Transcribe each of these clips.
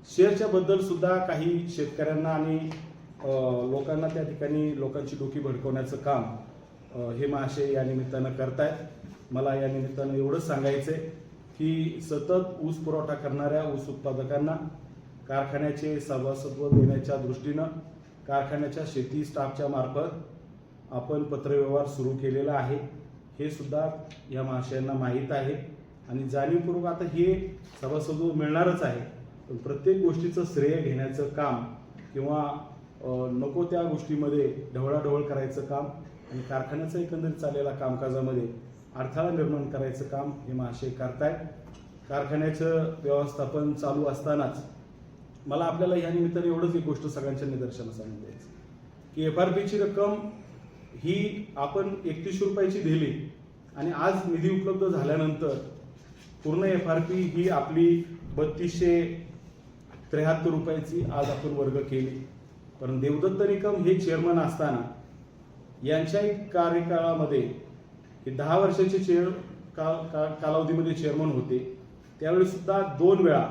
शेअरच्या बद्दल सुद्धा काही शेतकऱ्यांना आणि लोकांना त्या ठिकाणी लोकांची डोकी भडकवण्याचं काम हे महाशय या निमित्तानं करतायत। मला या निमित्तानं एवढंच सांगायचं आहे की सतत ऊस पुरवठा करणाऱ्या ऊस उत्पादकांना कारखान्याचे सभासत्व देण्याच्या दृष्टीनं कारखान्याच्या शेती स्टाफच्या मार्फत आपण पत्रव्यवहार सुरू केलेला आहे। हे सुद्धा या महाशयांना माहीत आहे आणि जाणीवपूर्वक आता हे सभासत्व मिळणारच आहे, पण प्रत्येक गोष्टीचं श्रेय घेण्याचं काम किंवा नको त्या गोष्टीमध्ये ढवळाढवळ करायचं काम आणि कारखान्याचं एकंदरीत चाललेल्या कामकाजामध्ये अडथळा निर्माण करायचं काम हे महाशय करतायत। कारखान्याचं व्यवस्थापन चालू असतानाच मला आपल्याला या निमित्ताने एवढंच एक गोष्ट सगळ्यांच्या निदर्शनास आणून द्यायचं की FRPची रक्कम ही आपण 31 रुपयाची दिली आणि आज निधी उपलब्ध झाल्यानंतर पूर्ण FRP ही आपली 3273 रुपयाची आज आपण वर्ग केली। पण देवदत्त निकम हे चेअरमन असताना यांच्याही कार्यकाळामध्ये हे 10 वर्षाचे कालावधीमध्ये चेअरमन होते, त्यावेळी सुद्धा 2 वेळा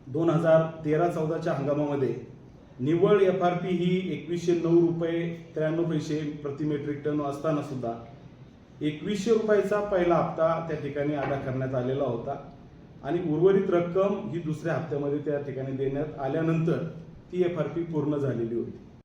2013-14च्या हंगामामध्ये निव्वळ FRP ही 2109 रुपये 93 पैसे प्रति मेट्रिक टन असताना सुद्धा 2100 रुपयाचा पहिला हप्ता त्या ठिकाणी अदा करण्यात आलेला होता आणि उर्वरित रक्कम ही दुसऱ्या हप्त्यामध्ये त्या ठिकाणी देण्यात आल्यानंतर ती FRP पूर्ण झालेली होती।